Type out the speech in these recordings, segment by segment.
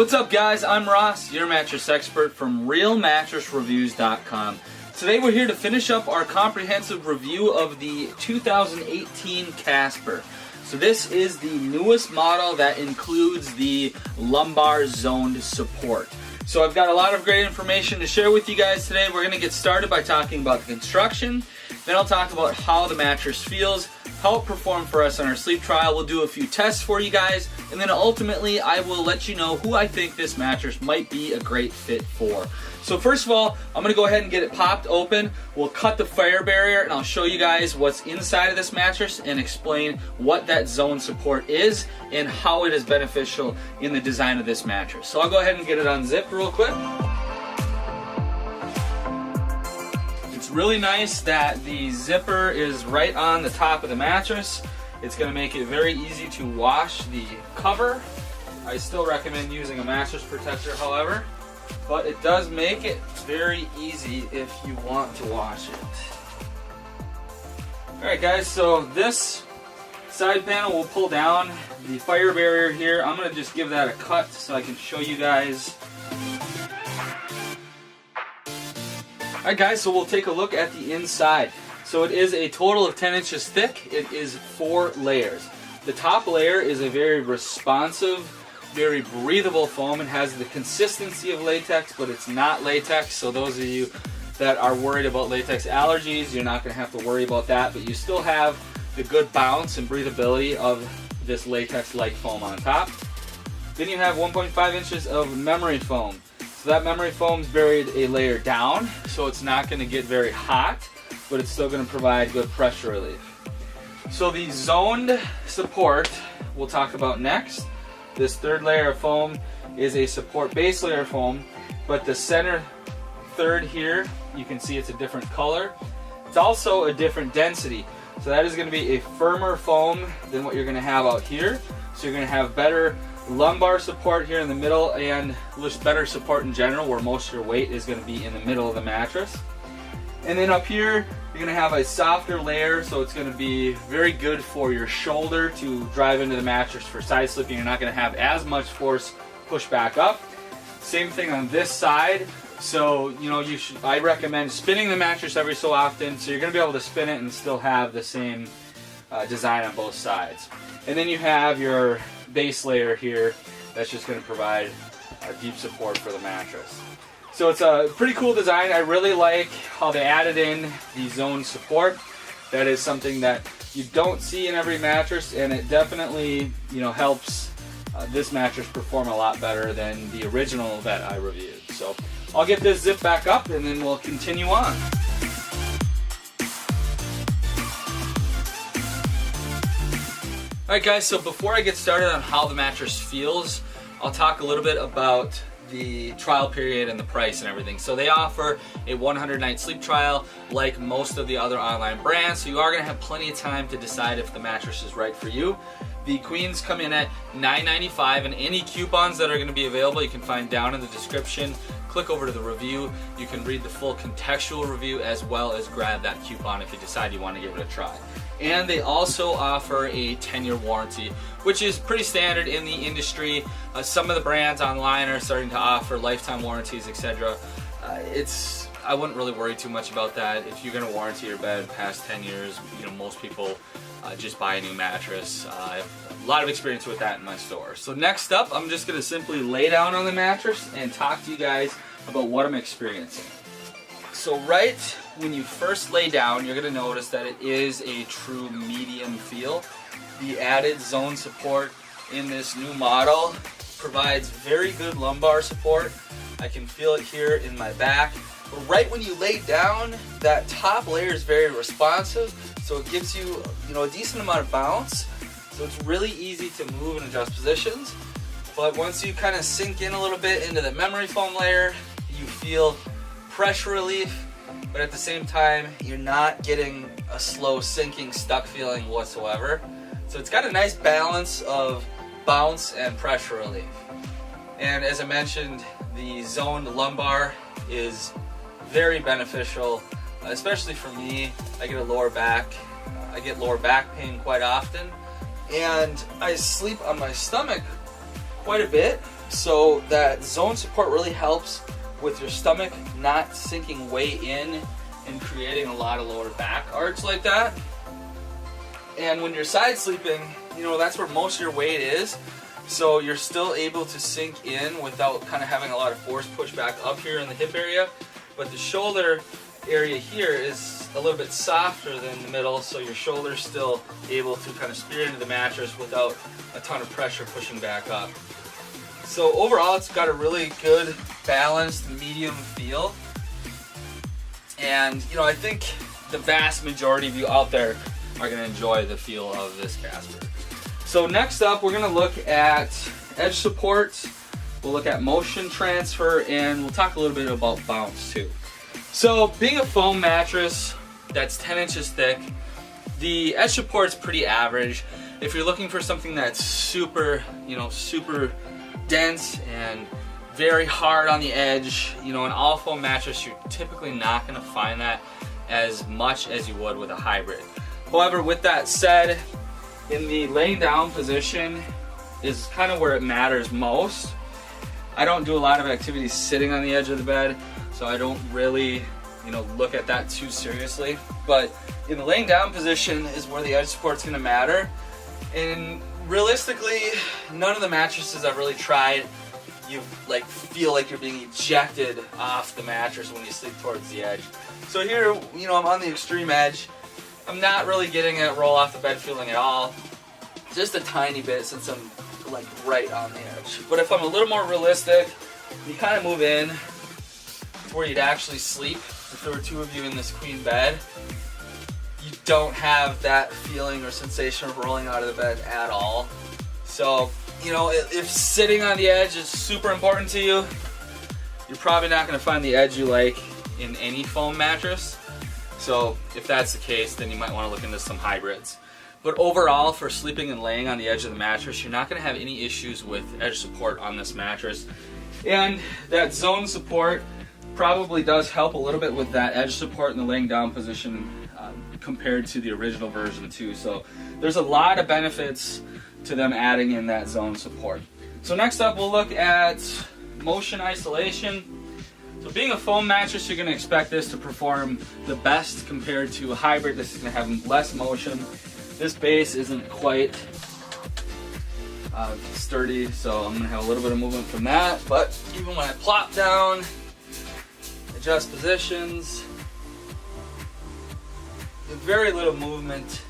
What's up guys, I'm Ross, your mattress expert from RealMattressReviews.com. Today we're here to finish up our comprehensive review of the 2018 Casper. So this is the newest model that includes the lumbar zoned support. So I've got a lot of great information to share with you guys today. We're going to get started by talking about the construction, then I'll talk about how the mattress feels, how it performed for us on our sleep trial. We'll do a few tests for you guys, and then ultimately I will let you know who I think this mattress might be a great fit for. So first of all, I'm going to go ahead and get it popped open. We'll cut the fire barrier and I'll show you guys what's inside of this mattress and explain what that zone support is and how it is beneficial in the design of this mattress. So I'll go ahead and get it unzipped real quick. It's really nice that the zipper is right on the top of the mattress. It's going to make it very easy to wash the cover. I still recommend using a mattress protector, however, but it does make it very easy if you want to wash it. Alright guys, so this side panel will pull down the fire barrier here. I'm going to just give that a cut so I can show you guys. Alright guys, so we'll take a look at the inside. So it is a total of 10 inches thick. It is 4 layers. The top layer is a very responsive, very breathable foam. It has the consistency of latex, but it's not latex. So those of you that are worried about latex allergies, you're not going to have to worry about that, but you still have the good bounce and breathability of this latex-like foam on top. Then you have 1.5 inches of memory foam. So that memory foam is buried a layer down, so it's not going to get very hot, but it's still going to provide good pressure relief. So the zoned support we'll talk about next. This third layer of foam is a support base layer foam, but the center third here, you can see it's a different color. It's also a different density. So that is going to be a firmer foam than what you're going to have out here. So you're going to have better lumbar support here in the middle and just better support in general, where most of your weight is going to be in the middle of the mattress. And then up here you're going to have a softer layer, so it's going to be very good for your shoulder to drive into the mattress for side sleeping. You're not going to have as much force push back up. Same thing on this side. So I recommend spinning the mattress every so often, so you're going to be able to spin it and still have the same design on both sides. And then you have your base layer here that's just going to provide a deep support for the mattress. So it's a pretty cool design. I really like how they added in the zone support. That is something that you don't see in every mattress, and it definitely helps this mattress perform a lot better than the original that I reviewed. So I'll get this zip back up and then we'll continue on. Alright guys, so before I get started on how the mattress feels, I'll talk a little bit about the trial period and the price and everything. So they offer a 100-night sleep trial like most of the other online brands, so you are going to have plenty of time to decide if the mattress is right for you. The queens come in at $9.95, and any coupons that are going to be available you can find down in the description. Click over to the review. You can read the full contextual review as well as grab that coupon if you decide you want to give it a try. And they also offer a 10-year warranty, which is pretty standard in the industry. Some of the brands online are starting to offer lifetime warranties, etc. I wouldn't really worry too much about that. If you're going to warranty your bed past 10 years, most people just buy a new mattress. I have a lot of experience with that in my store. So next up, I'm just going to simply lay down on the mattress and talk to you guys about what I'm experiencing. So right when you first lay down, you're going to notice that it is a true medium feel. The added zone support in this new model provides very good lumbar support. I can feel it here in my back. But right when you lay down, that top layer is very responsive, so it gives you, a decent amount of bounce. So it's really easy to move and adjust positions. But once you kind of sink in a little bit into the memory foam layer, you feel pressure relief, but at the same time, you're not getting a slow sinking, stuck feeling whatsoever. So it's got a nice balance of bounce and pressure relief. And as I mentioned, the zoned lumbar is very beneficial, especially for me. I get lower back pain quite often, and I sleep on my stomach quite a bit. So that zone support really helps with your stomach not sinking way in and creating a lot of lower back arch like that. And when you're side sleeping, you know, that's where most of your weight is. So you're still able to sink in without kind of having a lot of force push back up here in the hip area. But the shoulder area here is a little bit softer than the middle, so your shoulder's still able to kind of spear into the mattress without a ton of pressure pushing back up. So overall, it's got a really good, balanced, medium feel. And, you know, I think the vast majority of you out there are going to enjoy the feel of this Casper. So next up, we're going to look at edge supports, we'll look at motion transfer, and we'll talk a little bit about bounce too. So being a foam mattress that's 10 inches thick, the edge support's pretty average. If you're looking for something that's super, you know, super dense and very hard on the edge, you know, an all foam mattress, you're typically not going to find that as much as you would with a hybrid. However, with that said, in the laying down position is kind of where it matters most. I don't do a lot of activities sitting on the edge of the bed, so I don't really, you know, look at that too seriously. But in the laying down position is where the edge support's going to matter. And realistically, none of the mattresses I've really tried, you like feel like you're being ejected off the mattress when you sleep towards the edge. So here, you know, I'm on the extreme edge. I'm not really getting a roll off the bed feeling at all. Just a tiny bit since I'm like right on the edge. But if I'm a little more realistic, you kind of move in to where you'd actually sleep. If there were two of you in this queen bed, you don't have that feeling or sensation of rolling out of the bed at all. So, you know, if sitting on the edge is super important to you, you're probably not going to find the edge you like in any foam mattress. So if that's the case, then you might want to look into some hybrids. But overall, for sleeping and laying on the edge of the mattress, you're not going to have any issues with edge support on this mattress. And that zone support probably does help a little bit with that edge support in the laying down position compared to the original version too. So there's a lot of benefits to them adding in that zone support. So next up, we'll look at motion isolation. So being a foam mattress, you're going to expect this to perform the best compared to a hybrid. This is going to have less motion. This base isn't quite sturdy, so I'm going to have a little bit of movement from that. But even when I plop down, adjust positions, very little movement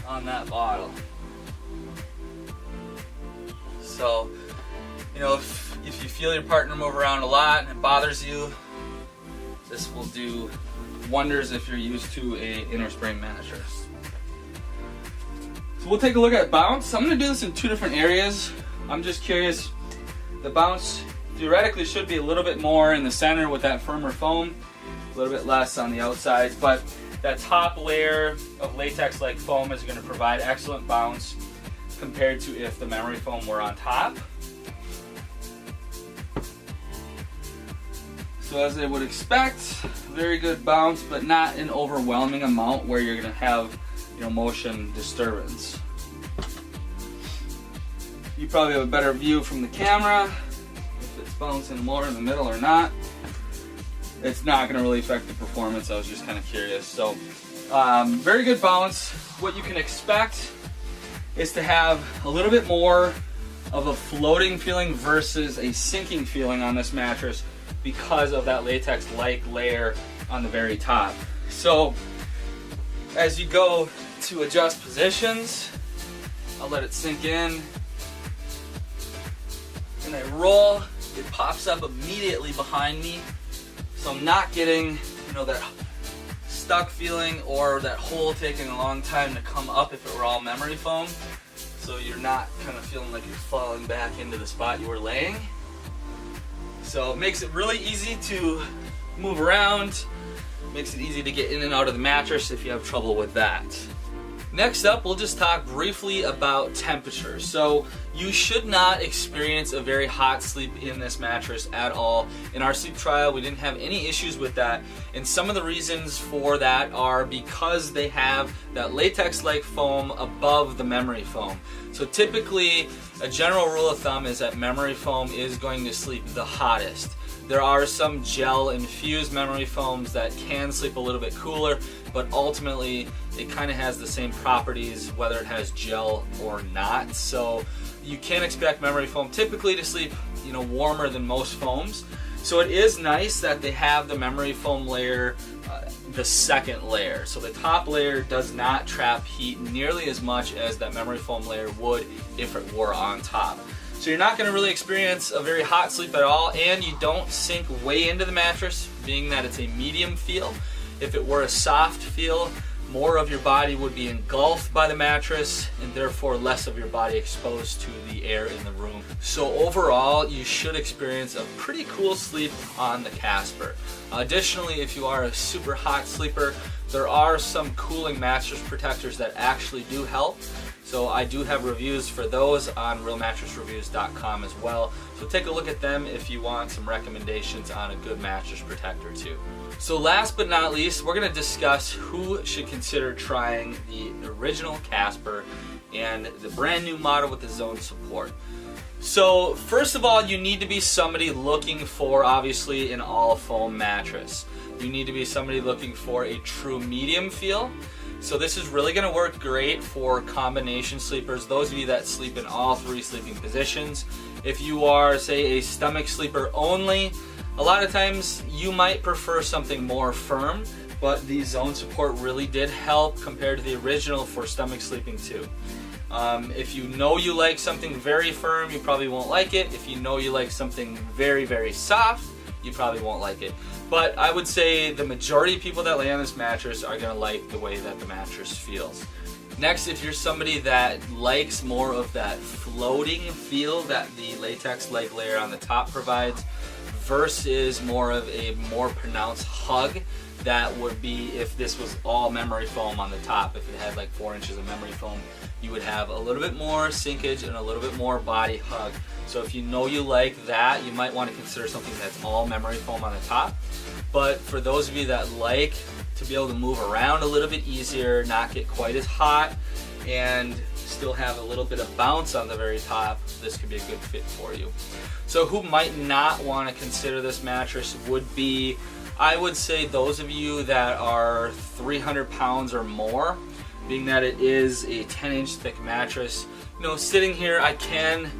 on that bottle. So, you know, if you feel your partner move around a lot and it bothers you, this will do wonders if you're used to a inner spring mattress. So we'll take a look at bounce. I'm going to do this in two different areas. I'm just curious. The bounce theoretically should be a little bit more in the center with that firmer foam, a little bit less on the outsides, but that top layer of latex-like foam is going to provide excellent bounce compared to if the memory foam were on top. So as I would expect, very good bounce, but not an overwhelming amount where you're going to have, you know, motion disturbance. You probably have a better view from the camera if it's bouncing more in the middle or not. It's not going to really affect the performance. I was just kind of curious. So very good bounce. What you can expect is to have a little bit more of a floating feeling versus a sinking feeling on this mattress because of that latex-like layer on the very top. So as you go to adjust positions, I'll let it sink in, and I roll, it pops up immediately behind me. So I'm not getting, you know, that stuck feeling or that hole taking a long time to come up if it were all memory foam. So you're not kind of feeling like you're falling back into the spot you were laying. So it makes it really easy to move around, makes it easy to get in and out of the mattress if you have trouble with that. Next up, we'll just talk briefly about temperature. So you should not experience a very hot sleep in this mattress at all. In our sleep trial, we didn't have any issues with that. And some of the reasons for that are because they have that latex-like foam above the memory foam. So typically, a general rule of thumb is that memory foam is going to sleep the hottest. There are some gel-infused memory foams that can sleep a little bit cooler, but ultimately it kind of has the same properties whether it has gel or not. So you can expect memory foam typically to sleep, warmer than most foams. So it is nice that they have the memory foam layer, the second layer. So the top layer does not trap heat nearly as much as that memory foam layer would if it were on top. So you're not going to really experience a very hot sleep at all, and you don't sink way into the mattress, being that it's a medium feel. If it were a soft feel, more of your body would be engulfed by the mattress, and therefore less of your body exposed to the air in the room. So overall, you should experience a pretty cool sleep on the Casper. Additionally, if you are a super hot sleeper, there are some cooling mattress protectors that actually do help. So I do have reviews for those on realmattressreviews.com as well. So take a look at them if you want some recommendations on a good mattress protector too. So last but not least, we're going to discuss who should consider trying the original Casper and the brand new model with the zone support. So first of all, you need to be somebody looking for, obviously, an all foam mattress. You need to be somebody looking for a true medium feel. So this is really going to work great for combination sleepers, those of you that sleep in all three sleeping positions. If you are, say, a stomach sleeper only, a lot of times you might prefer something more firm, but the zone support really did help compared to the original for stomach sleeping too. If you know you like something very firm, you probably won't like it. If you know you like something very, very soft, you probably won't like it. But I would say the majority of people that lay on this mattress are going to like the way that the mattress feels. Next, if you're somebody that likes more of that floating feel that the latex leg layer on the top provides versus more of a more pronounced hug, that would be if this was all memory foam on the top. If it had like 4 inches of memory foam, you would have a little bit more sinkage and a little bit more body hug. So if you know you like that, you might want to consider something that's all memory foam on the top. But for those of you that like to be able to move around a little bit easier, not get quite as hot, and still have a little bit of bounce on the very top, this could be a good fit for you. So who might not want to consider this mattress would be, I would say, those of you that are 300 pounds or more, being that it is a 10-inch thick mattress. Sitting here, I can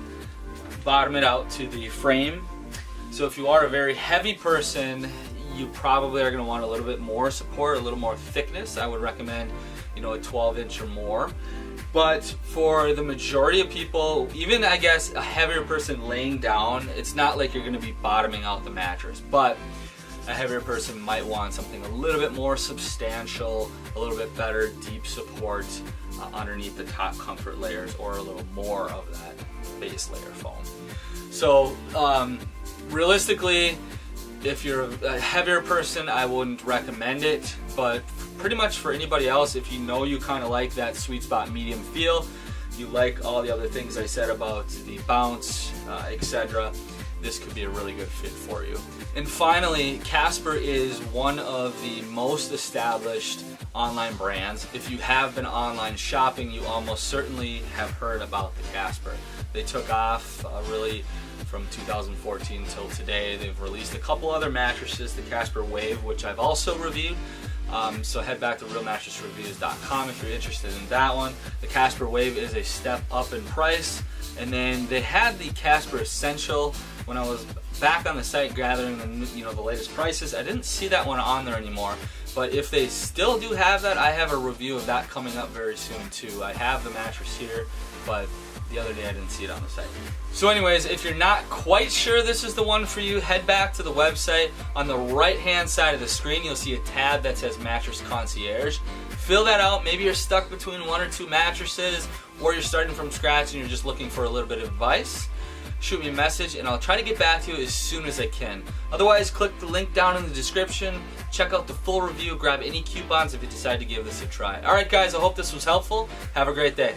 bottom it out to the frame. So if you are a very heavy person, you probably are going to want a little bit more support, a little more thickness. I would recommend, a 12-inch or more. But for the majority of people, even I guess a heavier person laying down, it's not like you're going to be bottoming out the mattress. But a heavier person might want something a little bit more substantial, a little bit better deep support underneath the top comfort layers, or a little more of that base layer foam. So realistically, if you're a heavier person, I wouldn't recommend it, but pretty much for anybody else, if you know you kind of like that sweet spot medium feel, you like all the other things I said about the bounce, etc., this could be a really good fit for you. And finally, Casper is one of the most established online brands. If you have been online shopping, you almost certainly have heard about the Casper. They took off really from 2014 till today. They've released a couple other mattresses, the Casper Wave, which I've also reviewed. So head back to realmattressreviews.com if you're interested in that one. The Casper Wave is a step up in price. And then they had the Casper Essential. When I was back on the site gathering the latest prices, I didn't see that one on there anymore. But if they still do have that, I have a review of that coming up very soon too. I have the mattress here, but the other day I didn't see it on the site. So anyways, if you're not quite sure this is the one for you, head back to the website. On the right hand side of the screen, you'll see a tab that says Mattress Concierge. Fill that out. Maybe you're stuck between 1 or 2 mattresses, or you're starting from scratch and you're just looking for a little bit of advice. Shoot me a message and I'll try to get back to you as soon as I can. Otherwise, click the link down in the description Check out the full review, grab any coupons if you decide to give this a try. Alright guys, I hope this was helpful. Have a great day.